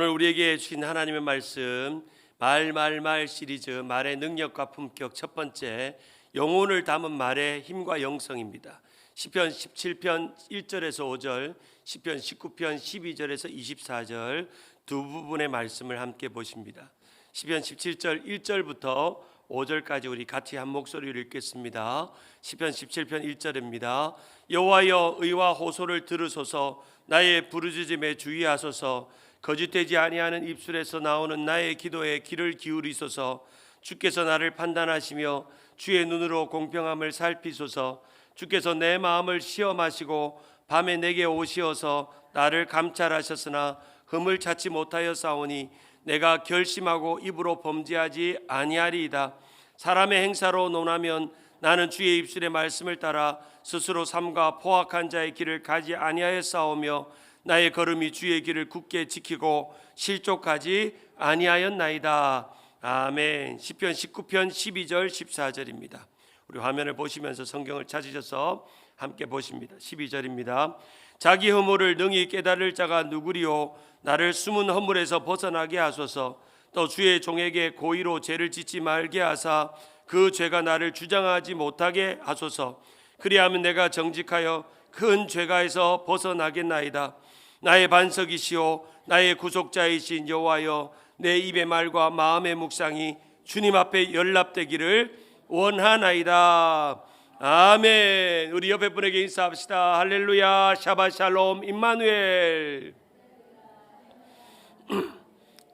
오늘 우리에게 주신 하나님의 말씀 말 시리즈 말의 능력과 품격 첫 번째 영혼을 담은 말의 힘과 영성입니다. 시편 17편 1절에서 5절, 시편 19편 12절에서 24절 두 부분의 말씀을 함께 보십니다. 시편 17절 1절부터 5절까지 우리 같이 한 목소리로 읽겠습니다. 시편 17편 1절입니다. 여호와여 의와 호소를 들으소서. 나의 부르짖음에 주의하소서. 거짓되지 아니하는 입술에서 나오는 나의 기도에 귀를 기울이소서. 주께서 나를 판단하시며 주의 눈으로 공평함을 살피소서. 주께서 내 마음을 시험하시고 밤에 내게 오시어서 나를 감찰하셨으나 흠을 찾지 못하여 싸우니 내가 결심하고 입으로 범죄하지 아니하리이다. 사람의 행사로 논하면 나는 주의 입술의 말씀을 따라 스스로 삼가 포악한 자의 길을 가지 아니하여 싸우며 나의 걸음이 주의 길을 굳게 지키고 실족하지 아니하였나이다. 아멘. 시편 19편 12절 14절입니다. 우리 화면을 보시면서 성경을 찾으셔서 함께 보십니다. 12절입니다. 자기 허물을 능히 깨달을 자가 누구리요? 나를 숨은 허물에서 벗어나게 하소서. 또 주의 종에게 고의로 죄를 짓지 말게 하사 그 죄가 나를 주장하지 못하게 하소서. 그리하면 내가 정직하여 큰 죄가에서 벗어나겠나이다. 나의 반석이시오 나의 구속자이신 여호와여, 내 입의 말과 마음의 묵상이 주님 앞에 연락되기를 원하나이다. 아멘. 우리 옆에 분에게 인사합시다. 할렐루야, 샤ባት 샬롬, 임마누엘.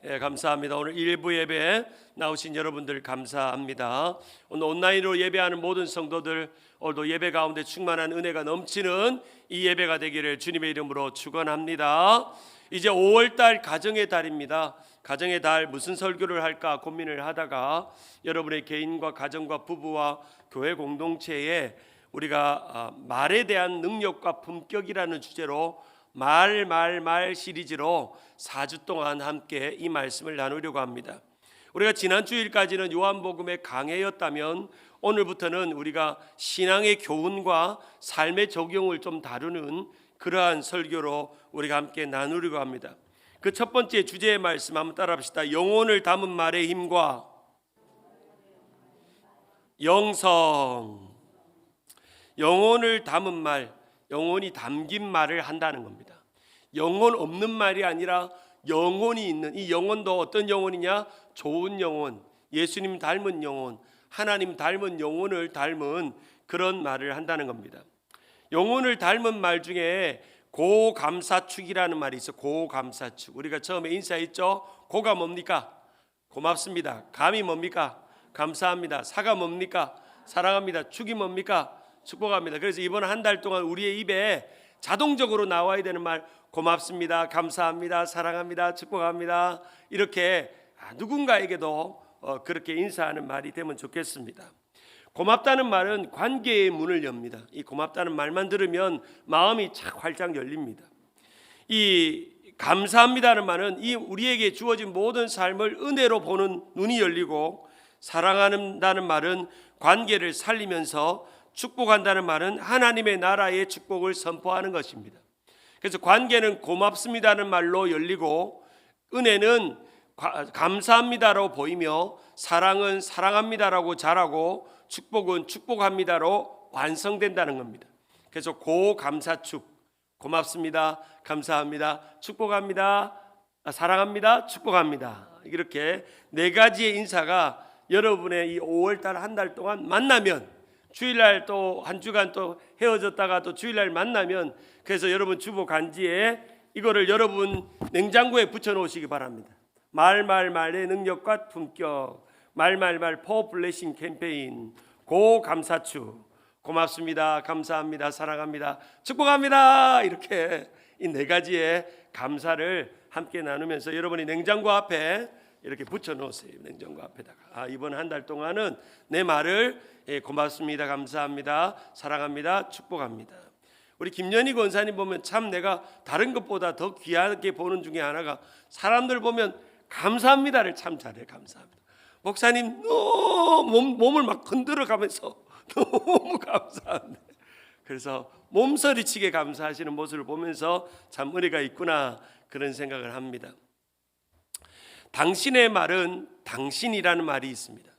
네, 감사합니다. 오늘 일부 예배 나오신 여러분들 감사합니다. 오늘 온라인으로 예배하는 모든 성도들 오늘도 예배 가운데 충만한 은혜가 넘치는 이 예배가 되기를 주님의 이름으로 축원합니다. 이제 5월달 가정의 달입니다. 가정의 달 무슨 설교를 할까 고민을 하다가 여러분의 개인과 가정과 부부와 교회 공동체에 우리가 말에 대한 능력과 품격이라는 주제로 말 시리즈로 4주 동안 함께 이 말씀을 나누려고 합니다. 우리가 지난 주일까지는 요한복음의 강해였다면 오늘부터는 우리가 신앙의 교훈과 삶의 적용을 좀 다루는 그러한 설교로 우리가 함께 나누려고 합니다. 그 첫 번째 주제의 말씀 한번 따라합시다. 영혼을 담은 말의 힘과 영성. 영혼을 담은 말, 영혼이 담긴 말을 한다는 겁니다. 영혼 없는 말이 아니라 영혼이 있는, 이 영혼도 어떤 영혼이냐? 좋은 영혼, 예수님 닮은 영혼, 하나님 닮은 영혼을 닮은 그런 말을 한다는 겁니다. 영혼을 닮은 말 중에 고감사축이라는 말이 있어. 고감사축. 우리가 처음에 인사했죠. 고가 뭡니까? 고맙습니다. 감이 뭡니까? 감사합니다. 사가 뭡니까? 사랑합니다. 축이 뭡니까? 축복합니다. 그래서 이번 한 달 동안 우리의 입에 자동적으로 나와야 되는 말, 고맙습니다, 감사합니다, 사랑합니다, 축복합니다. 이렇게 누군가에게도 그렇게 인사하는 말이 되면 좋겠습니다. 고맙다는 말은 관계의 문을 엽니다. 이 고맙다는 말만 들으면 마음이 착 활짝 열립니다. 이 감사합니다는 말은 이 우리에게 주어진 모든 삶을 은혜로 보는 눈이 열리고, 사랑한다는 말은 관계를 살리면서, 축복한다는 말은 하나님의 나라의 축복을 선포하는 것입니다. 그래서 관계는 고맙습니다는 말로 열리고, 은혜는 감사합니다로 보이며, 사랑은 사랑합니다라고 잘하고, 축복은 축복합니다로 완성된다는 겁니다. 그래서 고감사축, 고맙습니다, 감사합니다, 축복합니다, 사랑합니다, 축복합니다. 이렇게 네 가지의 인사가 여러분의 이 5월달 한 달 동안 만나면, 주일날 또 한 주간 또 헤어졌다가 또 주일날 만나면, 그래서 여러분 주보 간지에 이거를 여러분 냉장고에 붙여 놓으시기 바랍니다. 말의 능력과 품격, 말 포 블레싱 캠페인, 고감사축, 고맙습니다, 감사합니다, 사랑합니다, 축복합니다. 이렇게 이 네 가지의 감사를 함께 나누면서 여러분이 냉장고 앞에 이렇게 붙여 놓으세요. 냉장고 앞에다가 이번 한 달 동안은 내 말을 고맙습니다, 감사합니다, 사랑합니다, 축복합니다. 우리 김연희 권사님 보면 참 내가 다른 것보다 더 귀하게 보는 중에 하나가, 사람들 보면 감사합니다를 참 잘해요. 감사합니다. 목사님 너무 몸을 막 흔들어 가면서 너무 감사한데, 그래서 몸서리치게 감사하시는 모습을 보면서 참 은혜가 있구나 그런 생각을 합니다. 당신의 말은 당신이라는 말이 있습니다.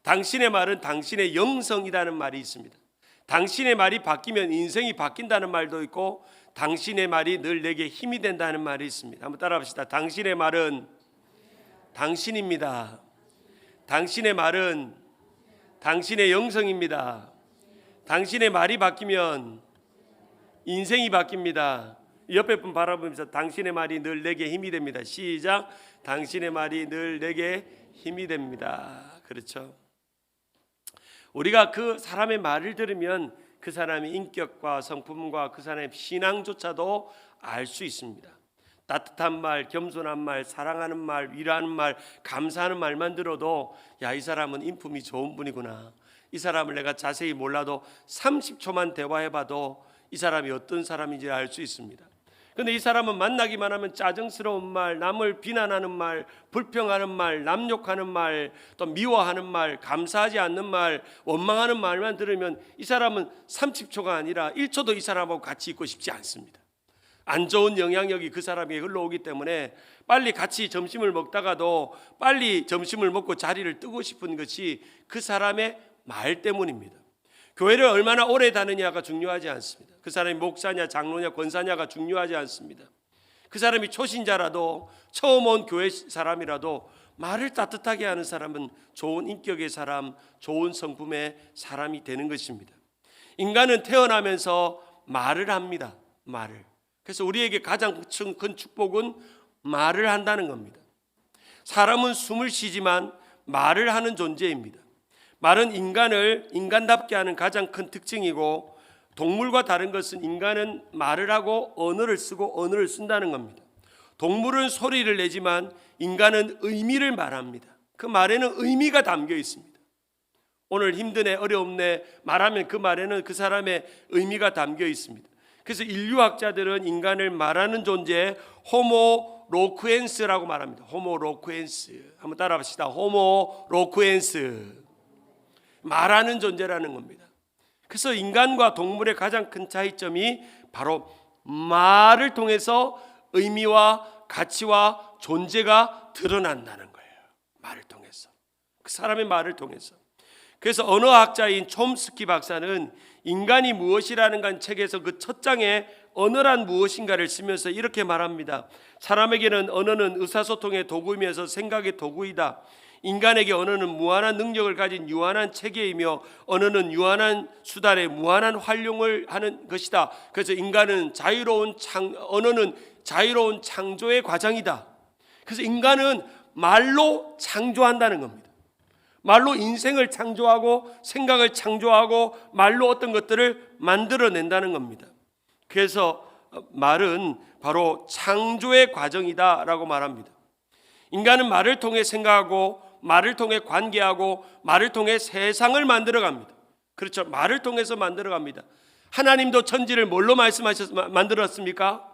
당신의 말은 당신의 영성이라는 말이 있습니다. 당신의 말이 바뀌면 인생이 바뀐다는 말도 있고, 당신의 말이 늘 내게 힘이 된다는 말이 있습니다. 한번 따라합시다. 당신의 말은 당신입니다. 당신의 말은 당신의 영성입니다. 당신의 말이 바뀌면 인생이 바뀝니다. 옆에 분 바라보면서 당신의 말이 늘 내게 힘이 됩니다. 시작. 당신의 말이 늘 내게 힘이 됩니다. 그렇죠. 우리가 그 사람의 말을 들으면 그 사람의 인격과 성품과 그 사람의 신앙조차도 알 수 있습니다. 따뜻한 말, 겸손한 말, 사랑하는 말, 위로하는 말, 감사하는 말만 들어도 야, 이 사람은 인품이 좋은 분이구나. 이 사람을 내가 자세히 몰라도 30초만 대화해봐도 이 사람이 어떤 사람인지 알 수 있습니다. 그런데 이 사람은 만나기만 하면 짜증스러운 말, 남을 비난하는 말, 불평하는 말, 남욕하는 말, 또 미워하는 말, 감사하지 않는 말, 원망하는 말만 들으면 이 사람은 30초가 아니라 1초도 이 사람하고 같이 있고 싶지 않습니다. 안 좋은 영향력이 그 사람에게 흘러오기 때문에 빨리 같이 점심을 먹다가도 빨리 점심을 먹고 자리를 뜨고 싶은 것이 그 사람의 말 때문입니다. 교회를 얼마나 오래 다느냐가 중요하지 않습니다. 그 사람이 목사냐 장로냐 권사냐가 중요하지 않습니다. 그 사람이 초신자라도 처음 온 교회 사람이라도 말을 따뜻하게 하는 사람은 좋은 인격의 사람, 좋은 성품의 사람이 되는 것입니다. 인간은 태어나면서 말을 합니다. 말을. 그래서 우리에게 가장 큰 축복은 말을 한다는 겁니다. 사람은 숨을 쉬지만 말을 하는 존재입니다. 말은 인간을 인간답게 하는 가장 큰 특징이고, 동물과 다른 것은 인간은 말을 하고 언어를 쓰고 언어를 쓴다는 겁니다. 동물은 소리를 내지만 인간은 의미를 말합니다. 그 말에는 의미가 담겨 있습니다. 오늘 힘드네, 어렵네 말하면 그 말에는 그 사람의 의미가 담겨 있습니다. 그래서 인류학자들은 인간을 말하는 존재 호모 로쿠엔스라고 말합니다. 호모 로쿠엔스. 한번 따라합시다. 호모 로쿠엔스. 말하는 존재라는 겁니다. 그래서 인간과 동물의 가장 큰 차이점이 바로 말을 통해서 의미와 가치와 존재가 드러난다는 거예요. 말을 통해서. 그 사람의 말을 통해서. 그래서 언어학자인 촘스키 박사는 인간이 무엇이라는 책에서 그 첫 장에 언어란 무엇인가를 쓰면서 이렇게 말합니다. 사람에게는 언어는 의사소통의 도구이면서 생각의 도구이다. 인간에게 언어는 무한한 능력을 가진 유한한 체계이며 언어는 유한한 수단에 무한한 활용을 하는 것이다. 그래서 인간은 언어는 자유로운 창조의 과정이다. 그래서 인간은 말로 창조한다는 겁니다. 말로 인생을 창조하고 생각을 창조하고 말로 어떤 것들을 만들어낸다는 겁니다. 그래서 말은 바로 창조의 과정이다라고 말합니다. 인간은 말을 통해 생각하고 말을 통해 관계하고 말을 통해 세상을 만들어갑니다. 그렇죠. 말을 통해서 만들어갑니다. 하나님도 천지를 뭘로 만들었습니까?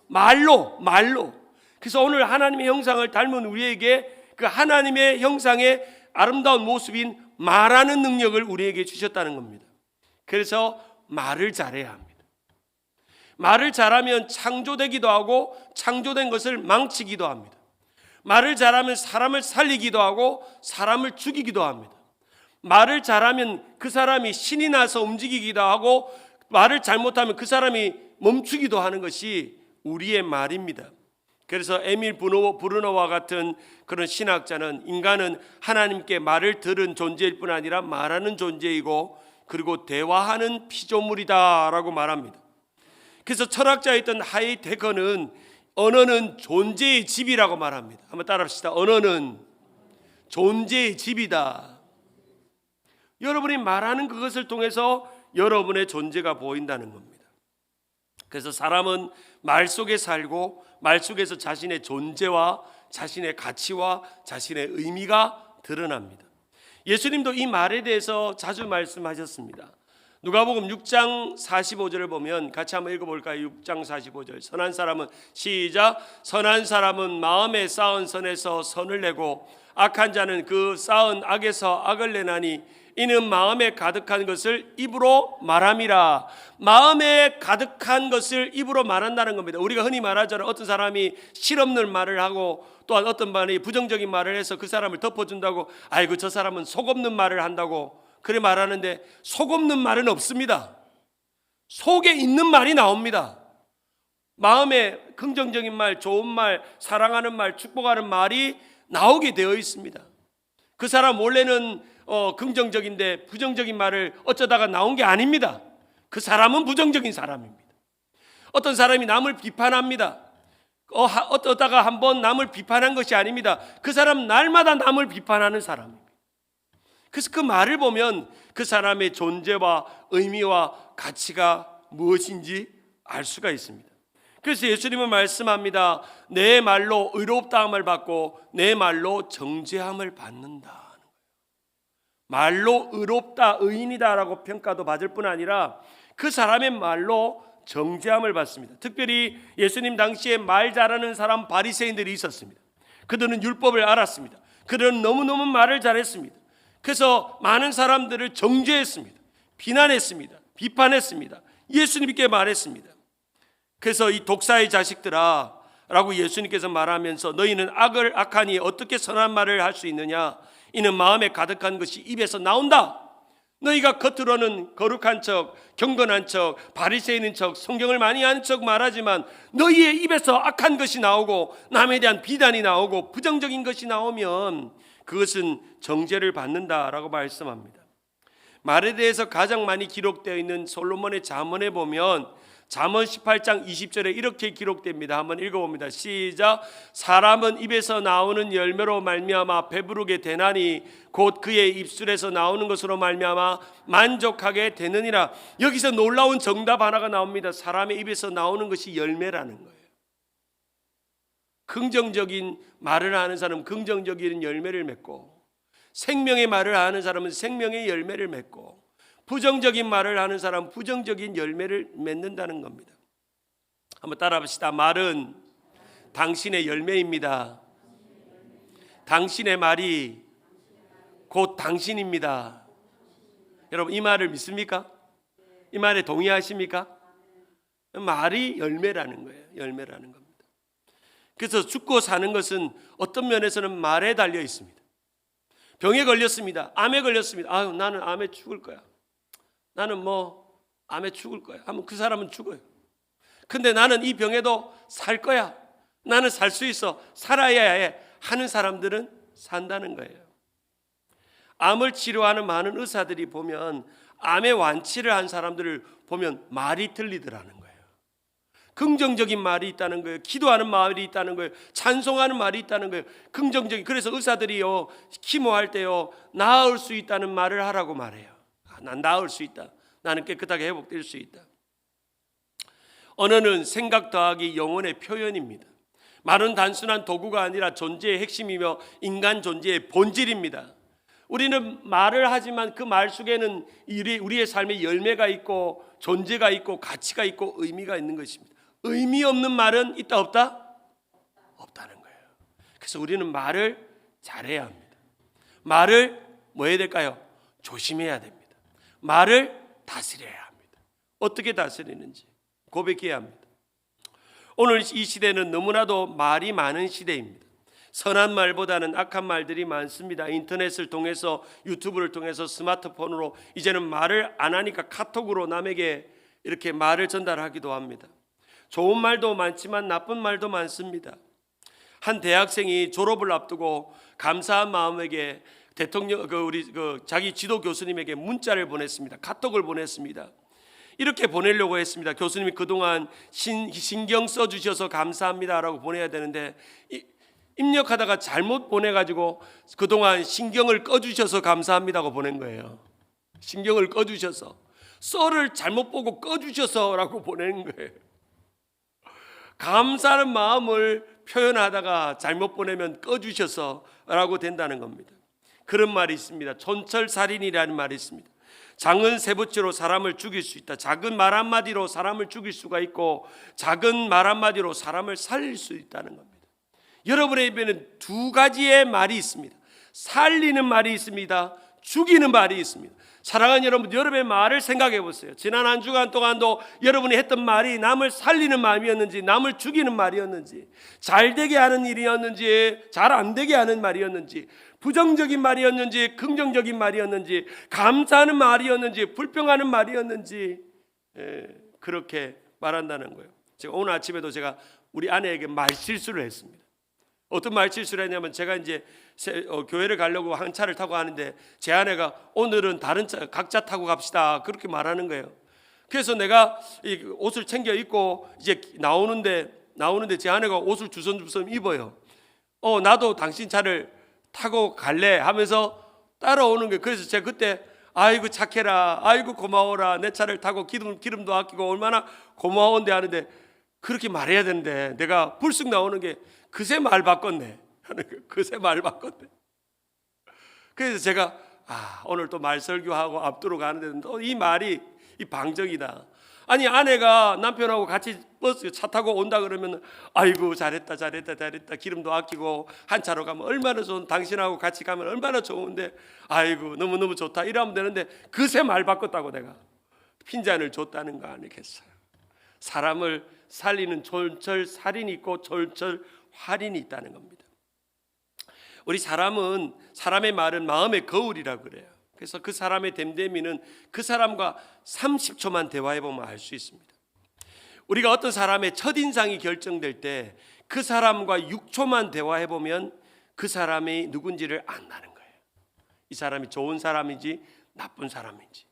말로. 그래서 오늘 하나님의 형상을 닮은 우리에게 그 하나님의 형상의 아름다운 모습인 말하는 능력을 우리에게 주셨다는 겁니다. 그래서 말을 잘해야 합니다. 말을 잘하면 창조되기도 하고 창조된 것을 망치기도 합니다. 말을 잘하면 사람을 살리기도 하고 사람을 죽이기도 합니다. 말을 잘하면 그 사람이 신이 나서 움직이기도 하고 말을 잘못하면 그 사람이 멈추기도 하는 것이 우리의 말입니다. 그래서 에밀 브루너와 같은 그런 신학자는 인간은 하나님께 말을 들은 존재일 뿐 아니라 말하는 존재이고 그리고 대화하는 피조물이다라고 말합니다. 그래서 철학자였던 하이데거는 언어는 존재의 집이라고 말합니다. 한번 따라합시다. 언어는 존재의 집이다. 여러분이 말하는 그것을 통해서 여러분의 존재가 보인다는 겁니다. 그래서 사람은 말 속에 살고 말 속에서 자신의 존재와 자신의 가치와 자신의 의미가 드러납니다. 예수님도 이 말에 대해서 자주 말씀하셨습니다. 누가복음 6장 45절을 보면 같이 한번 읽어볼까요? 6장 45절. 선한 사람은 시작. 선한 사람은 마음에 쌓은 선에서 선을 내고 악한 자는 그 쌓은 악에서 악을 내나니 이는 마음에 가득한 것을 입으로 말함이라. 마음에 가득한 것을 입으로 말한다는 겁니다. 우리가 흔히 말하잖아요. 어떤 사람이 실없는 말을 하고 또한 어떤 분이 부정적인 말을 해서 그 사람을 덮어준다고, 아이고 저 사람은 속 없는 말을 한다고 그래 말하는데, 속 없는 말은 없습니다. 속에 있는 말이 나옵니다. 마음에 긍정적인 말, 좋은 말, 사랑하는 말, 축복하는 말이 나오게 되어 있습니다. 그 사람 원래는 긍정적인데 부정적인 말을 어쩌다가 나온 게 아닙니다. 그 사람은 부정적인 사람입니다. 어떤 사람이 남을 비판합니다. 어쩌다가 한번 남을 비판한 것이 아닙니다. 그 사람 날마다 남을 비판하는 사람입니다. 그래서 그 말을 보면 그 사람의 존재와 의미와 가치가 무엇인지 알 수가 있습니다. 그래서 예수님은 말씀합니다. 내 말로 의롭다함을 받고 내 말로 정죄함을 받는다. 말로 의롭다, 의인이다라고 평가도 받을 뿐 아니라 그 사람의 말로 정죄함을 받습니다. 특별히 예수님 당시에 말 잘하는 사람 바리새인들이 있었습니다. 그들은 율법을 알았습니다. 그들은 너무너무 말을 잘했습니다. 그래서 많은 사람들을 정죄했습니다. 비난했습니다. 비판했습니다. 예수님께 말했습니다. 그래서 이 독사의 자식들아 라고 예수님께서 말하면서 너희는 악하니 어떻게 선한 말을 할 수 있느냐? 이는 마음에 가득한 것이 입에서 나온다. 너희가 겉으로는 거룩한 척, 경건한 척, 바리새인인 척, 성경을 많이 아는 척 말하지만 너희의 입에서 악한 것이 나오고 남에 대한 비난이 나오고 부정적인 것이 나오면 그것은 정죄를 받는다라고 말씀합니다. 말에 대해서 가장 많이 기록되어 있는 솔로몬의 잠언에 보면 잠언 18장 20절에 이렇게 기록됩니다. 한번 읽어봅니다. 시작. 사람은 입에서 나오는 열매로 말미암아 배부르게 되나니 곧 그의 입술에서 나오는 것으로 말미암아 만족하게 되느니라. 여기서 놀라운 정답 하나가 나옵니다. 사람의 입에서 나오는 것이 열매라는 거예요. 긍정적인 말을 하는 사람은 긍정적인 열매를 맺고, 생명의 말을 하는 사람은 생명의 열매를 맺고, 부정적인 말을 하는 사람은 부정적인 열매를 맺는다는 겁니다. 한번 따라합시다. 말은 당신의 열매입니다. 당신의 말이 곧 당신입니다. 여러분 이 말을 믿습니까? 이 말에 동의하십니까? 말이 열매라는 거예요. 열매라는 겁니다. 그래서 죽고 사는 것은 어떤 면에서는 말에 달려 있습니다. 병에 걸렸습니다. 암에 걸렸습니다. 아유 나는 암에 죽을 거야. 나는 암에 죽을 거야 하면 그 사람은 죽어요. 근데 나는 이 병에도 살 거야, 나는 살 수 있어, 살아야 해 하는 사람들은 산다는 거예요. 암을 치료하는 많은 의사들이 보면 암의 완치를 한 사람들을 보면 말이 틀리더라는 거예요. 긍정적인 말이 있다는 거예요. 기도하는 말이 있다는 거예요. 찬송하는 말이 있다는 거예요. 긍정적인. 그래서 의사들이요 키모할 때요 나을 수 있다는 말을 하라고 말해요. 난 나을 수 있다. 나는 깨끗하게 회복될 수 있다. 언어는 생각 더하기 영혼의 표현입니다. 말은 단순한 도구가 아니라 존재의 핵심이며 인간 존재의 본질입니다. 우리는 말을 하지만 그 말 속에는 우리의 삶의 열매가 있고 존재가 있고 가치가 있고 의미가 있는 것입니다. 의미 없는 말은 있다 없다? 없다는 거예요. 그래서 우리는 말을 잘해야 합니다. 말을 뭐 해야 될까요? 조심해야 됩니다. 말을 다스려야 합니다. 어떻게 다스리는지 고백해야 합니다. 오늘 이 시대는 너무나도 말이 많은 시대입니다. 선한 말보다는 악한 말들이 많습니다. 인터넷을 통해서, 유튜브를 통해서, 스마트폰으로 이제는 말을 안 하니까 카톡으로 남에게 이렇게 말을 전달하기도 합니다. 좋은 말도 많지만 나쁜 말도 많습니다. 한 대학생이 졸업을 앞두고 감사한 마음에게 자기 지도 교수님에게 문자를 보냈습니다. 카톡을 보냈습니다. 이렇게 보내려고 했습니다. 교수님이 그동안 신경 써주셔서 감사합니다라고 보내야 되는데 입력하다가 잘못 보내가지고 그동안 신경을 꺼주셔서 감사합니다고 보낸 거예요. 신경을 꺼주셔서, 썰을 잘못 보고 꺼주셔서라고 보낸 거예요. 감사하는 마음을 표현하다가 잘못 보내면 꺼주셔서라고 된다는 겁니다. 그런 말이 있습니다. 촌철살인이라는 말이 있습니다. 작은 세부치로 사람을 죽일 수 있다. 작은 말 한마디로 사람을 죽일 수가 있고 작은 말 한마디로 사람을 살릴 수 있다는 겁니다. 여러분의 입에는 두 가지의 말이 있습니다. 살리는 말이 있습니다. 죽이는 말이 있습니다. 사랑하는 여러분의 말을 생각해 보세요. 지난 한 주간 동안도 여러분이 했던 말이 남을 살리는 마음이었는지, 남을 죽이는 말이었는지, 잘 되게 하는 일이었는지, 잘 안 되게 하는 말이었는지, 부정적인 말이었는지, 긍정적인 말이었는지, 감사하는 말이었는지, 불평하는 말이었는지, 그렇게 말한다는 거예요. 제가 오늘 아침에도 제가 우리 아내에게 말실수를 했습니다. 어떤 말실수를 했냐면, 제가 이제 교회를 가려고 한 차를 타고 가는데 제 아내가 오늘은 다른 차 각자 타고 갑시다 그렇게 말하는 거예요. 그래서 내가 이 옷을 챙겨 입고 이제 나오는데 제 아내가 옷을 주섬주섬 입어요. 나도 당신 차를 타고 갈래 하면서 따라오는 거예요. 그래서 제가 그때 아이고 착해라, 아이고 고마워라, 내 차를 타고 기름도 아끼고 얼마나 고마운데 하는데, 그렇게 말해야 되는데 내가 불쑥 나오는 게 그새 말 바꿨네 하는 거예요. 그새 말 바꿨네. 그래서 제가 오늘 또 말 설교하고 앞두러 가는데 또 이 말이 이 방정이다. 아니, 아내가 남편하고 같이 버스 차 타고 온다 그러면 아이고 잘했다 기름도 아끼고 한 차로 가면 얼마나 좋은, 당신하고 같이 가면 얼마나 좋은데 아이고 너무너무 좋다 이러면 되는데, 그새 말 바꿨다고 내가 핀잔을 줬다는 거 아니겠어요? 사람을 살리는 졸철 살인이 있고 졸철 활인이 있다는 겁니다. 우리 사람의 말은 마음의 거울이라고 그래요. 그래서 그 사람의 됨됨이는 그 사람과 30초만 대화해 보면 알 수 있습니다. 우리가 어떤 사람의 첫인상이 결정될 때 그 사람과 6초만 대화해 보면 그 사람이 누군지를 안다는 거예요. 이 사람이 좋은 사람인지 나쁜 사람인지.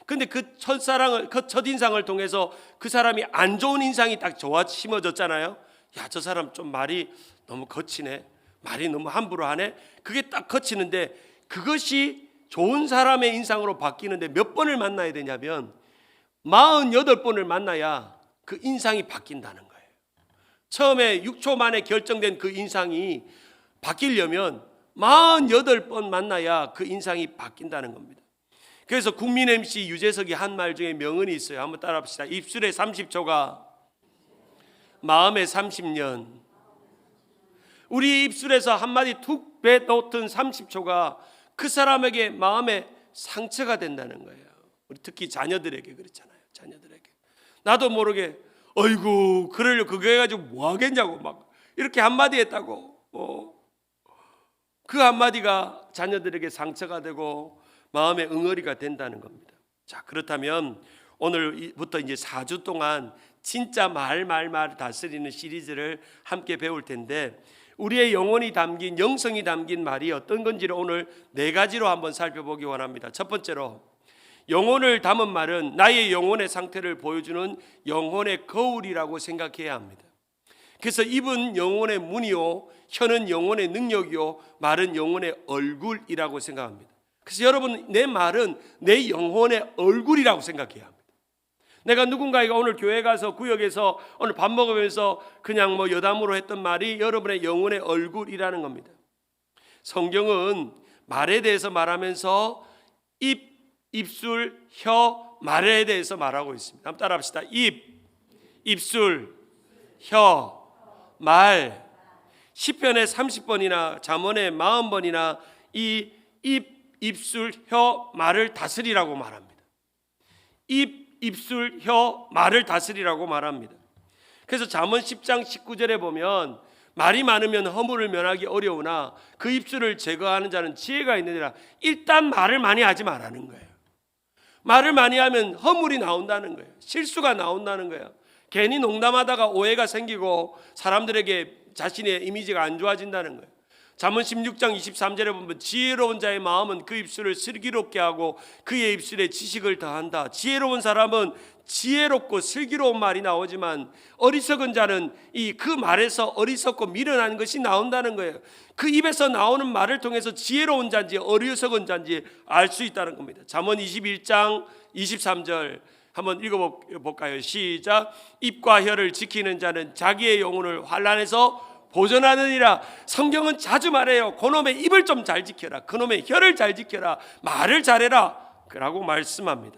근데 그 첫인상을 통해서 그 사람이 안 좋은 인상이 딱 심어졌잖아요. 야, 저 사람 좀 말이 너무 거치네, 말이 너무 함부로 하네. 그게 딱 거치는데 그것이 좋은 사람의 인상으로 바뀌는데 몇 번을 만나야 되냐면 48번을 만나야 그 인상이 바뀐다는 거예요. 처음에 6초 만에 결정된 그 인상이 바뀌려면 48번 만나야 그 인상이 바뀐다는 겁니다. 그래서 국민 MC 유재석이 한 말 중에 명언이 있어요. 한번 따라합시다. 입술에 30초가 마음에 30년. 우리 입술에서 한마디 툭 빼놓던 30초가 그 사람에게 마음에 상처가 된다는 거예요. 우리 특히 자녀들에게 그렇잖아요. 자녀들에게 나도 모르게 어이구 그러려 그거 해가지고 뭐 하겠냐고 막 이렇게 한마디 했다고. 그 한마디가 자녀들에게 상처가 되고 마음의 응어리가 된다는 겁니다. 자, 그렇다면 오늘부터 이제 4주 동안 진짜 말 다스리는 시리즈를 함께 배울 텐데, 우리의 영혼이 담긴, 영성이 담긴 말이 어떤 건지를 오늘 4가지로 한번 살펴보기 원합니다. 첫 번째로, 영혼을 담은 말은 나의 영혼의 상태를 보여주는 영혼의 거울이라고 생각해야 합니다. 그래서 입은 영혼의 문이요, 혀는 영혼의 능력이요, 말은 영혼의 얼굴이라고 생각합니다. 그래서 여러분, 내 말은 내 영혼의 얼굴이라고 생각해야 합니다. 내가 누군가가 오늘 교회 가서 구역에서 오늘 밥 먹으면서 그냥 여담으로 했던 말이 여러분의 영혼의 얼굴이라는 겁니다. 성경은 말에 대해서 말하면서 입, 입술, 혀, 말에 대해서 말하고 있습니다. 한번 따라합시다. 입, 입술, 혀, 말. 시편에 30번이나 잠언에 40번이나 이 입, 입술, 혀, 말을 다스리라고 말합니다. 입, 입술, 혀, 말을 다스리라고 말합니다. 그래서 잠언 10장 19절에 보면 말이 많으면 허물을 면하기 어려우나 그 입술을 제거하는 자는 지혜가 있느니라. 일단 말을 많이 하지 말라는 거예요. 말을 많이 하면 허물이 나온다는 거예요. 실수가 나온다는 거예요. 괜히 농담하다가 오해가 생기고 사람들에게 자신의 이미지가 안 좋아진다는 거예요. 잠언 16장 23절에 보면 지혜로운 자의 마음은 그 입술을 슬기롭게 하고 그의 입술에 지식을 더한다. 지혜로운 사람은 지혜롭고 슬기로운 말이 나오지만 어리석은 자는 그 말에서 어리석고 미련한 것이 나온다는 거예요. 그 입에서 나오는 말을 통해서 지혜로운 자인지 어리석은 자인지 알 수 있다는 겁니다. 잠언 21장 23절 한번 읽어볼까요? 시작. 입과 혀를 지키는 자는 자기의 영혼을 환난에서 보존하느니라. 성경은 자주 말해요. 그놈의 입을 좀 잘 지켜라, 그놈의 혀를 잘 지켜라, 말을 잘해라 라고 말씀합니다.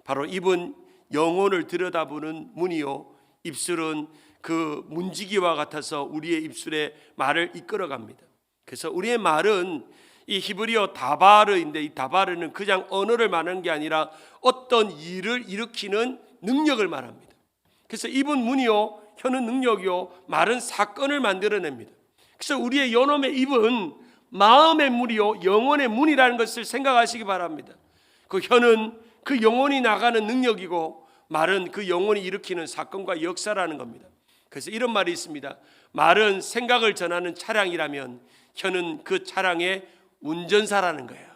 바로 입은 영혼을 들여다보는 문이요, 입술은 그 문지기와 같아서 우리의 입술에 말을 이끌어갑니다. 그래서 우리의 말은 이 히브리어 다바르인데, 이 다바르는 그냥 언어를 말하는 게 아니라 어떤 일을 일으키는 능력을 말합니다. 그래서 입은 문이요, 혀는 능력이요, 말은 사건을 만들어냅니다. 그래서 우리의 요놈의 입은 마음의 문이요, 영혼의 문이라는 것을 생각하시기 바랍니다. 그 혀는 그 영혼이 나가는 능력이고, 말은 그 영혼이 일으키는 사건과 역사라는 겁니다. 그래서 이런 말이 있습니다. 말은 생각을 전하는 차량이라면 혀는 그 차량의 운전사라는 거예요.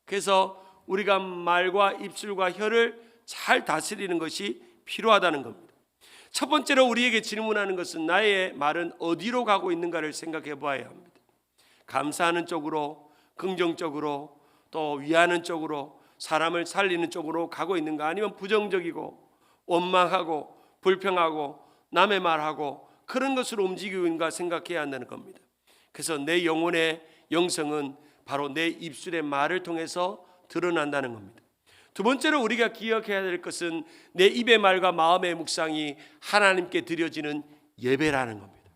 그래서 우리가 말과 입술과 혀를 잘 다스리는 것이 필요하다는 겁니다. 첫 번째로 우리에게 질문하는 것은 나의 말은 어디로 가고 있는가를 생각해 봐야 합니다. 감사하는 쪽으로, 긍정적으로, 또 위하는 쪽으로, 사람을 살리는 쪽으로 가고 있는가, 아니면 부정적이고 원망하고 불평하고 남의 말하고 그런 것으로 움직이고 있는가 생각해야 한다는 겁니다. 그래서 내 영혼의 영성은 바로 내 입술의 말을 통해서 드러난다는 겁니다. 두 번째로 우리가 기억해야 될 것은 내 입의 말과 마음의 묵상이 하나님께 드려지는 예배라는 겁니다.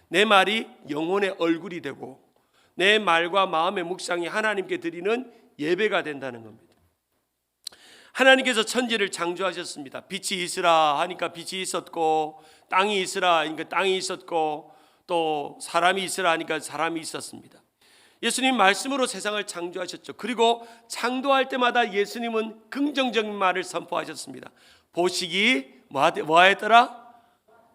내 말이 영혼의 얼굴이 되고 내 말과 마음의 묵상이 하나님께 드리는 예배가 된다는 겁니다. 하나님께서 천지를 창조하셨습니다. 빛이 있으라 하니까 빛이 있었고, 땅이 있으라 하니까 땅이 있었고, 또 사람이 있으라 하니까 사람이 있었습니다. 예수님 말씀으로 세상을 창조하셨죠. 그리고 창조할 때마다 예수님은 긍정적인 말을 선포하셨습니다. 보시기 뭐하였더라?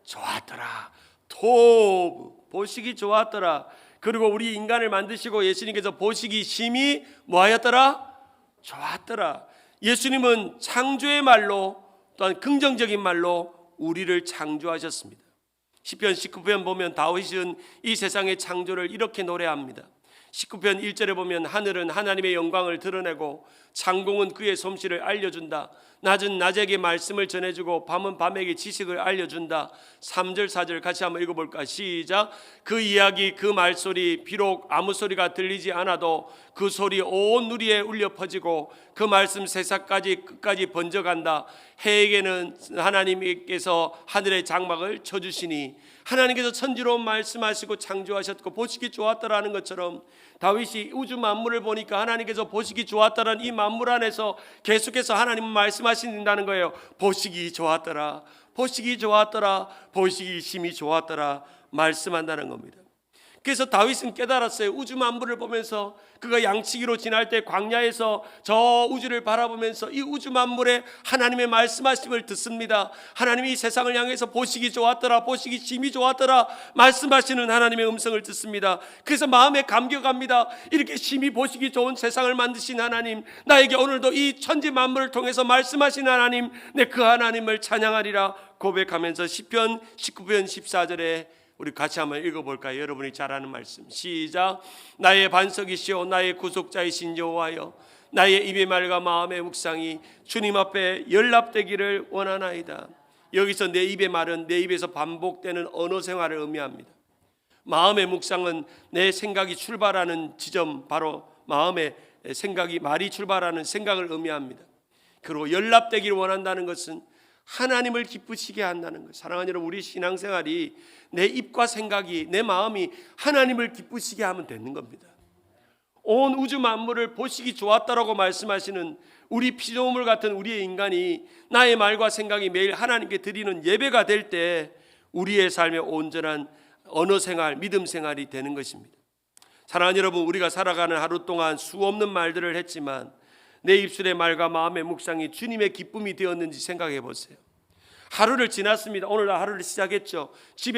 좋았더라. 토브, 보시기 좋았더라. 그리고 우리 인간을 만드시고 예수님께서 보시기 심히 뭐하였더라? 좋았더라. 예수님은 창조의 말로, 또한 긍정적인 말로 우리를 창조하셨습니다. 시편 19편 보면 다윗은 이 세상의 창조를 이렇게 노래합니다. 19편 1절에 보면 하늘은 하나님의 영광을 드러내고 창공은 그의 솜씨를 알려준다. 낮은 낮에게 말씀을 전해주고 밤은 밤에게 지식을 알려준다. 3절 4절 같이 한번 읽어볼까? 시작. 그 이야기 그 말소리 비록 아무 소리가 들리지 않아도 그 소리 온 누리에 울려 퍼지고 그 말씀 세상까지 끝까지 번져간다. 해에게는 하나님께서 하늘의 장막을 쳐주시니, 하나님께서 천지로 말씀하시고 창조하셨고 보시기 좋았다라는 것처럼 다윗이 우주 만물을 보니까 하나님께서 보시기 좋았다라는 이 만물 안에서 계속해서 하나님은 말씀하신다는 거예요. 보시기 좋았더라, 보시기 좋았더라, 보시기 심히 좋았더라 말씀한다는 겁니다. 그래서 다윗은 깨달았어요. 우주 만물을 보면서 그가 양치기로 지날 때 광야에서 저 우주를 바라보면서 이 우주 만물에 하나님의 말씀하심을 듣습니다. 하나님이 이 세상을 향해서 보시기 좋았더라, 보시기 심히 좋았더라 말씀하시는 하나님의 음성을 듣습니다. 그래서 마음에 감격합니다. 이렇게 심히 보시기 좋은 세상을 만드신 하나님, 나에게 오늘도 이 천지 만물을 통해서 말씀하신 하나님, 내 그 하나님을 찬양하리라 고백하면서 시편 19편 14절에 우리 같이 한번 읽어볼까요? 여러분이 잘 아는 말씀. 시작. 나의 반석이시오 나의 구속자이신 여호와여, 나의 입의 말과 마음의 묵상이 주님 앞에 연락되기를 원하나이다. 여기서 내 입의 말은 내 입에서 반복되는 언어 생활을 의미합니다. 마음의 묵상은 내 생각이 출발하는 지점, 바로 마음의 생각이, 말이 출발하는 생각을 의미합니다. 그리고 연락되기를 원한다는 것은 하나님을 기쁘시게 한다는 것. 사랑하는 여러분, 우리 신앙생활이 내 입과 생각이, 내 마음이 하나님을 기쁘시게 하면 되는 겁니다. 온 우주 만물을 보시기 좋았다라고 말씀하시는 우리 피조물 같은 우리의 인간이 나의 말과 생각이 매일 하나님께 드리는 예배가 될 때 우리의 삶의 온전한 언어 생활, 믿음 생활이 되는 것입니다. 사랑하는 여러분, 우리가 살아가는 하루 동안 수없는 말들을 했지만 내 입술의 말과 마음의 묵상이 주님의 기쁨이 되었는지 생각해 보세요. 하루를 지났습니다. 오늘 하루를 시작했죠.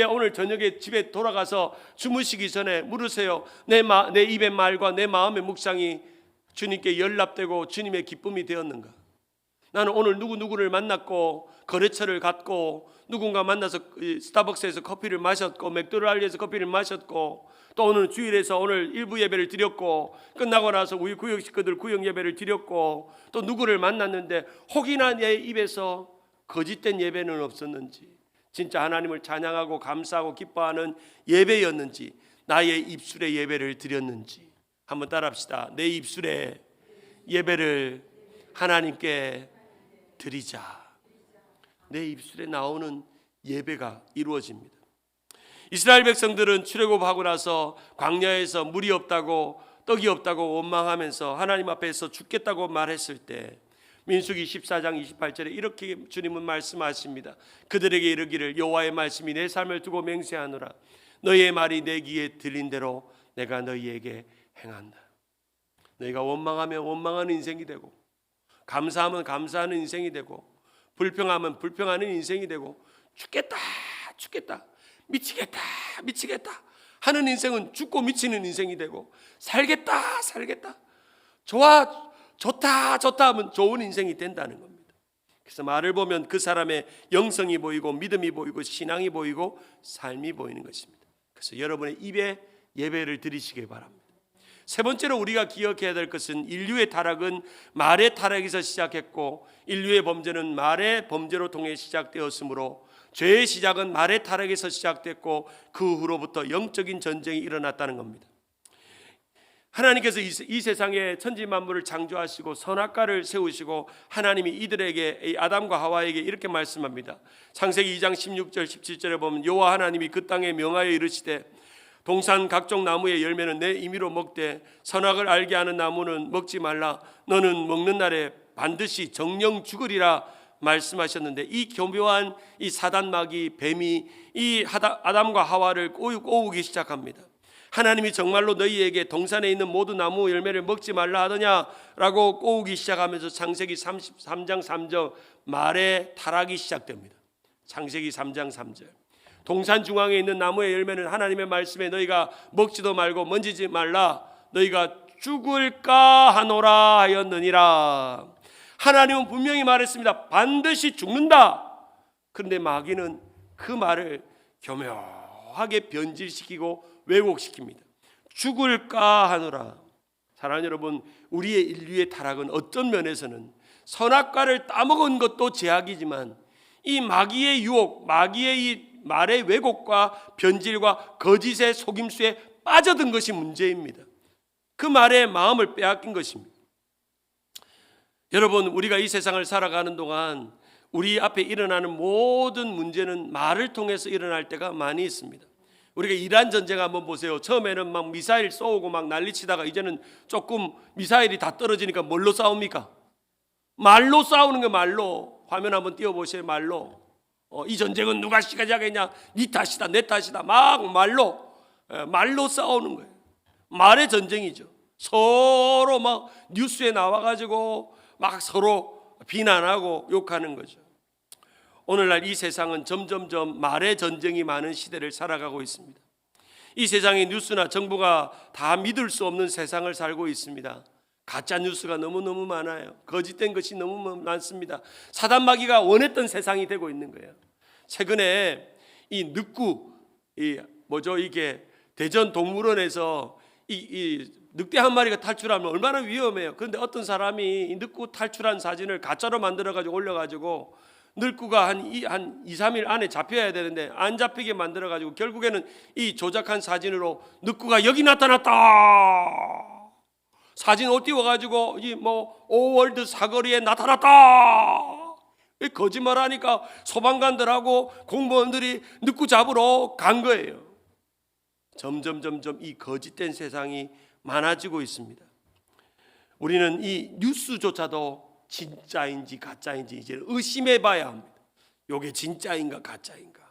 오늘 저녁에 집에 돌아가서 주무시기 전에 물으세요. 내 입의 말과 내 마음의 묵상이 주님께 연락되고 주님의 기쁨이 되었는가? 나는 오늘 누구를 만났고 거래처를 갔고 누군가 만나서 스타벅스에서 커피를 마셨고 맥도날드에서 커피를 마셨고 또 오늘 주일에서 오늘 일부 예배를 드렸고 끝나고 나서 우리 구역 식구들 구역 예배를 드렸고 또 누구를 만났는데 혹이나 내 입에서 거짓된 예배는 없었는지, 진짜 하나님을 찬양하고 감사하고 기뻐하는 예배였는지, 나의 입술의 예배를 드렸는지 한번 따라합시다. 내 입술의 예배를 하나님께 드리자. 내 입술에 나오는 예배가 이루어집니다. 이스라엘 백성들은 출애굽하고 나서 광야에서 물이 없다고 떡이 없다고 원망하면서 하나님 앞에서 죽겠다고 말했을 때 민수기 14장 28절에 이렇게 주님은 말씀하십니다. 그들에게 이르기를 여호와의 말씀이 내 삶을 두고 맹세하노라. 너희의 말이 내 귀에 들린 대로 내가 너희에게 행한다. 너희가 원망하면 원망하는 인생이 되고, 감사하면 감사하는 인생이 되고, 불평하면 불평하는 인생이 되고, 죽겠다 미치겠다 하는 인생은 죽고 미치는 인생이 되고, 살겠다 좋다 하면 좋은 인생이 된다는 겁니다. 그래서 말을 보면 그 사람의 영성이 보이고 믿음이 보이고 신앙이 보이고 삶이 보이는 것입니다. 그래서 여러분의 입에 예배를 드리시길 바랍니다. 세 번째로 우리가 기억해야 될 것은 인류의 타락은 말의 타락에서 시작했고 인류의 범죄는 말의 범죄로 통해 시작되었으므로 죄의 시작은 말의 타락에서 시작됐고 그 후로부터 영적인 전쟁이 일어났다는 겁니다. 하나님께서 이 세상에 천지 만물을 창조하시고 선악과를 세우시고 하나님이 이들에게, 아담과 하와에게 이렇게 말씀합니다. 창세기 2장 16절 17절에 보면 여호와 하나님이 그 땅에 명하여 이르시되 동산 각종 나무의 열매는 내 임의로 먹되 선악을 알게 하는 나무는 먹지 말라. 너는 먹는 날에 반드시 정령 죽으리라 말씀하셨는데, 이 교묘한 이 사단마귀 뱀이 이 아담과 하와를 꼬우기 시작합니다. 하나님이 정말로 너희에게 동산에 있는 모든 나무 열매를 먹지 말라 하더냐라고 꼬우기 시작하면서 창세기 33장 3절 말의 타락이 시작됩니다. 창세기 3장 3절 동산 중앙에 있는 나무의 열매는 하나님의 말씀에 너희가 먹지도 말고 만지지 말라. 너희가 죽을까 하노라 하였느니라. 하나님은 분명히 말했습니다. 반드시 죽는다. 그런데 마귀는 그 말을 교묘하게 변질시키고 왜곡시킵니다. 죽을까 하노라. 사랑하는 여러분, 우리의 인류의 타락은 어떤 면에서는 선악과를 따먹은 것도 죄악이지만 이 마귀의 유혹, 마귀의 이 말의 왜곡과 변질과 거짓의 속임수에 빠져든 것이 문제입니다. 그 말의 마음을 빼앗긴 것입니다. 여러분, 우리가 이 세상을 살아가는 동안 우리 앞에 일어나는 모든 문제는 말을 통해서 일어날 때가 많이 있습니다. 우리가 이란 전쟁 한번 보세요. 처음에는 막 미사일 쏘고 막 난리치다가 이제는 조금 미사일이 다 떨어지니까 뭘로 싸웁니까? 말로 싸우는 거. 말로. 화면 한번 띄워보세요. 말로. 이 전쟁은 누가 시작했냐? 네 탓이다, 내 탓이다. 막 말로 싸우는 거예요. 말의 전쟁이죠. 서로 막 뉴스에 나와가지고 막 서로 비난하고 욕하는 거죠. 오늘날 이 세상은 점점점 말의 전쟁이 많은 시대를 살아가고 있습니다. 이 세상의 뉴스나 정부가 다 믿을 수 없는 세상을 살고 있습니다. 가짜 뉴스가 너무너무 많아요. 거짓된 것이 너무 많습니다. 사단마귀가 원했던 세상이 되고 있는 거예요. 최근에 이 늑구, 이게 대전 동물원에서 이 늑대 한 마리가 탈출하면 얼마나 위험해요. 그런데 어떤 사람이 이 늑구 탈출한 사진을 가짜로 만들어가지고 올려가지고 늑구가 한 2, 3일 안에 잡혀야 되는데 안 잡히게 만들어가지고 결국에는 이 조작한 사진으로 늑구가 여기 나타났다. 사진 옷 띄워가지고 오월드 사거리에 나타났다. 거짓말하니까 소방관들하고 공무원들이 늑구 잡으러 간 거예요. 점점 이 거짓된 세상이 많아지고 있습니다. 우리는 이 뉴스조차도 진짜인지 가짜인지 이제 의심해봐야 합니다. 이게 진짜인가 가짜인가.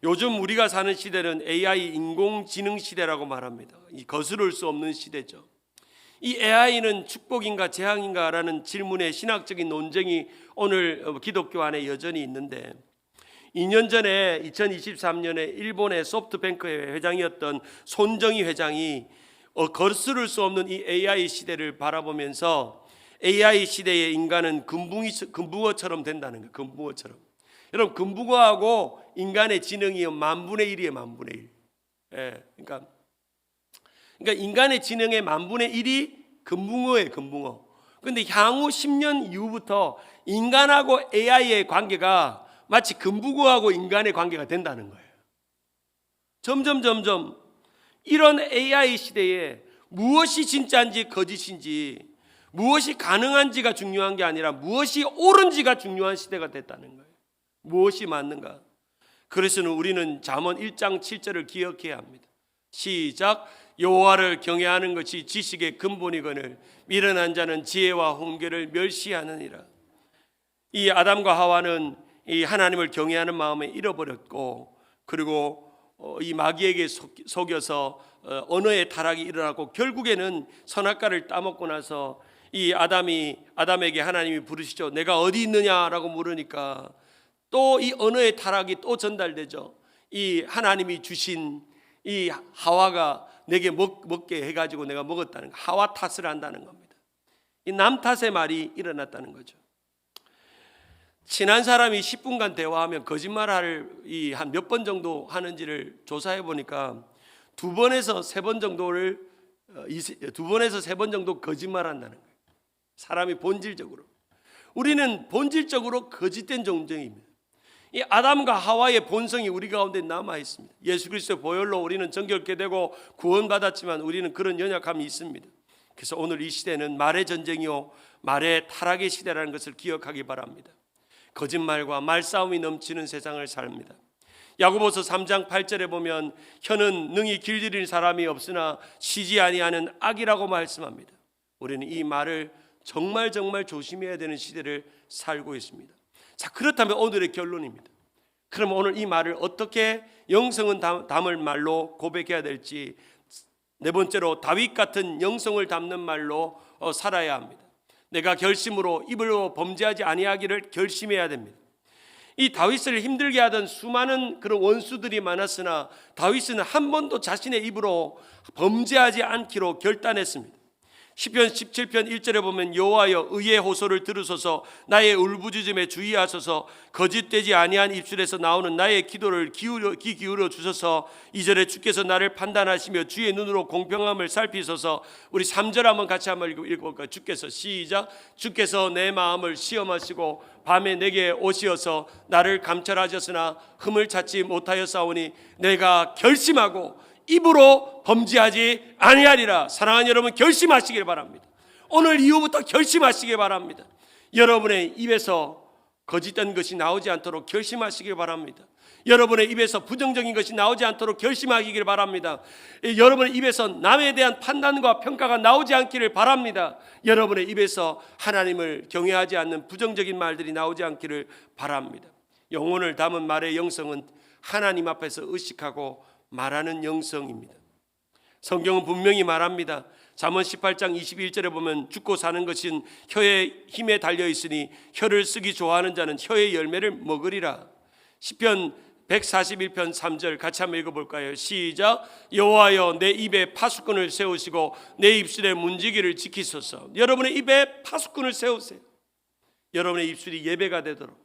요즘 우리가 사는 시대는 AI 인공지능 시대라고 말합니다. 이 거스를 수 없는 시대죠. 이 AI는 축복인가 재앙인가라는 질문의 신학적인 논쟁이 오늘 기독교 안에 여전히 있는데, 2년 전에 2023년에 일본의 소프트뱅크의 회장이었던 손정희 회장이 거스를 수 없는 이 AI 시대를 바라보면서 AI 시대의 인간은 금붕어처럼 된다는 거예요. 금붕어처럼. 여러분, 금붕어하고 인간의 지능이 만분의 1이에요. 만분의 1. 예, 그러니까 인간의 지능의 만분의 1이 금붕어예요. 금붕어. 그런데 향후 10년 이후부터 인간하고 AI의 관계가 마치 금붕어하고 인간의 관계가 된다는 거예요. 점점 이런 AI 시대에 무엇이 진짜인지 거짓인지, 무엇이 가능한지가 중요한 게 아니라 무엇이 옳은지가 중요한 시대가 됐다는 거예요. 무엇이 맞는가. 그래서는 우리는 잠언 1장 7절을 기억해야 합니다. 시작. 여호와를 경외하는 것이 지식의 근본이거늘 미련한 자는 지혜와 훈계를 멸시하느니라. 이 아담과 하와는 이 하나님을 경외하는 마음을 잃어버렸고, 그리고 이 마귀에게 속여서 언어의 타락이 일어나고, 결국에는 선악과를 따먹고 나서 이 아담에게 하나님이 부르시죠. 내가 어디 있느냐라고 물으니까 또 이 언어의 타락이 또 전달되죠. 이 하나님이 주신 이 하와가 내게 먹게 해가지고 내가 먹었다는 거, 하와 탓을 한다는 겁니다. 이 남 탓의 말이 일어났다는 거죠. 친한 사람이 10분간 대화하면 거짓말을 한 몇 번 정도 하는지를 조사해 보니까 2번에서 3번 정도를 2번에서 3번 정도 거짓말한다는 거예요. 사람이 본질적으로, 우리는 본질적으로 거짓된 존재입니다. 이 아담과 하와의 본성이 우리 가운데 남아 있습니다. 예수 그리스도의 보혈로 우리는 정결케 되고 구원받았지만 우리는 그런 연약함이 있습니다. 그래서 오늘 이 시대는 말의 전쟁이요 말의 타락의 시대라는 것을 기억하기 바랍니다. 거짓말과 말싸움이 넘치는 세상을 삽니다. 야고보서 3장 8절에 보면 혀는 능히 길들이는 사람이 없으나 쉬지 아니하는 악이라고 말씀합니다. 우리는 이 말을 정말 조심해야 되는 시대를 살고 있습니다. 자, 그렇다면 오늘의 결론입니다. 그럼 오늘 이 말을 어떻게 영성은 담을 말로 고백해야 될지, 네 번째로 다윗 같은 영성을 담는 말로 살아야 합니다. 내가 결심으로 입으로 범죄하지 아니하기를 결심해야 됩니다. 이 다윗을 힘들게 하던 수많은 그런 원수들이 많았으나 다윗은 한 번도 자신의 입으로 범죄하지 않기로 결단했습니다. 시편 17편 1절에 보면 여호와여 의의 호소를 들으소서, 나의 울부짖음에 주의하소서, 거짓되지 아니한 입술에서 나오는 나의 기도를 귀 기울여 주소서. 2절에 주께서 나를 판단하시며 주의 눈으로 공평함을 살피소서. 우리 3절 한번 같이 한번 읽어볼까요? 주께서, 시작. 주께서 내 마음을 시험하시고 밤에 내게 오시어서 나를 감찰하셨으나 흠을 찾지 못하였사오니 내가 결심하고 입으로 범죄하지 아니하리라. 사랑하는 여러분, 결심하시길 바랍니다. 오늘 이후부터 결심하시길 바랍니다. 여러분의 입에서 거짓된 것이 나오지 않도록 결심하시길 바랍니다. 여러분의 입에서 부정적인 것이 나오지 않도록 결심하시길 바랍니다. 여러분의 입에서 남에 대한 판단과 평가가 나오지 않기를 바랍니다. 여러분의 입에서 하나님을 경외하지 않는 부정적인 말들이 나오지 않기를 바랍니다. 영혼을 담은 말의 영성은 하나님 앞에서 의식하고 말하는 영성입니다. 성경은 분명히 말합니다. 잠언 18장 21절에 보면 죽고 사는 것은 혀의 힘에 달려 있으니 혀를 쓰기 좋아하는 자는 혀의 열매를 먹으리라. 시편 141편 3절 같이 한번 읽어볼까요? 시작. 여호와여 내 입에 파수꾼을 세우시고 내 입술에 문지기를 지키소서. 여러분의 입에 파수꾼을 세우세요. 여러분의 입술이 예배가 되도록,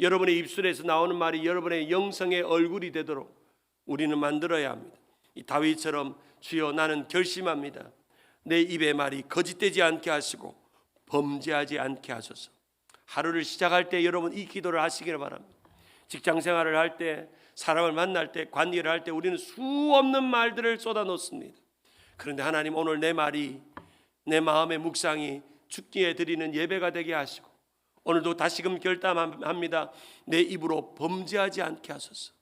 여러분의 입술에서 나오는 말이 여러분의 영성의 얼굴이 되도록 우리는 만들어야 합니다. 이 다윗처럼 주여 나는 결심합니다. 내 입의 말이 거짓되지 않게 하시고 범죄하지 않게 하소서. 하루를 시작할 때 여러분 이 기도를 하시기를 바랍니다. 직장생활을 할 때, 사람을 만날 때, 관계를 할 때 우리는 수없는 말들을 쏟아놓습니다. 그런데 하나님, 오늘 내 말이, 내 마음의 묵상이 주께 드리는 예배가 되게 하시고 오늘도 다시금 결단합니다. 내 입으로 범죄하지 않게 하소서.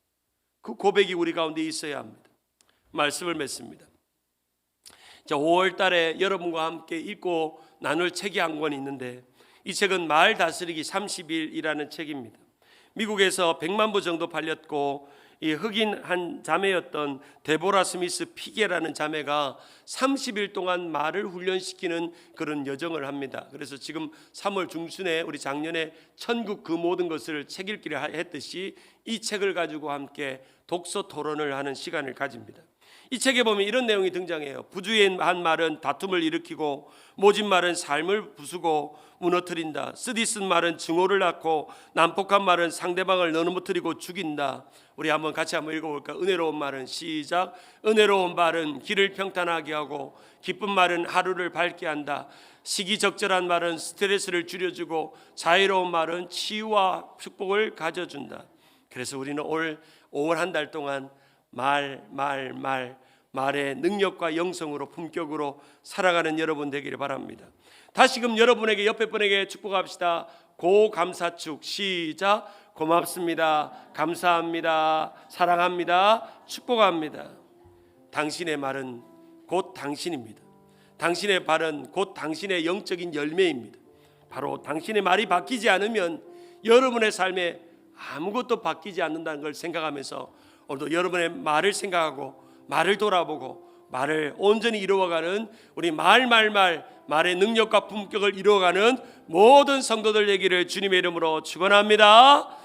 그 고백이 우리 가운데 있어야 합니다. 말씀을 맺습니다. 5월 달에 여러분과 함께 읽고 나눌 책이 한 권 있는데, 이 책은 말 다스리기 30일이라는 책입니다. 미국에서 100만 부 정도 팔렸고, 이 흑인 한 자매였던 데보라 스미스 피게라는 자매가 30일 동안 말을 훈련시키는 그런 여정을 합니다. 그래서 지금 3월 중순에 우리 작년에 천국 그 모든 것을 책 읽기를 했듯이 이 책을 가지고 함께 독서 토론을 하는 시간을 가집니다. 이 책에 보면 이런 내용이 등장해요. 부주의한 말은 다툼을 일으키고, 모진 말은 삶을 부수고 무너뜨린다. 쓰디쓴 말은 증오를 낳고, 난폭한 말은 상대방을 넘어뜨리고 죽인다. 우리 한번 같이 한번 읽어볼까? 은혜로운 말은, 시작. 은혜로운 말은 길을 평탄하게 하고, 기쁜 말은 하루를 밝게 한다. 시기적절한 말은 스트레스를 줄여주고, 자유로운 말은 치유와 축복을 가져준다. 그래서 우리는 올 5월 한 달 동안 말의 능력과 영성으로 품격으로 살아가는 여러분 되기를 바랍니다. 다시금 여러분에게, 옆에 분에게 축복합시다. 고감사축, 시작. 고맙습니다. 감사합니다. 사랑합니다. 축복합니다. 당신의 말은 곧 당신입니다. 당신의 발은 곧 당신의 영적인 열매입니다. 바로 당신의 말이 바뀌지 않으면 여러분의 삶에 아무것도 바뀌지 않는다는 걸 생각하면서 오늘도 여러분의 말을 생각하고 말을 돌아보고 말을 온전히 이루어가는 우리 말의 능력과 품격을 이루어가는 모든 성도들 되기를 주님의 이름으로 축원합니다.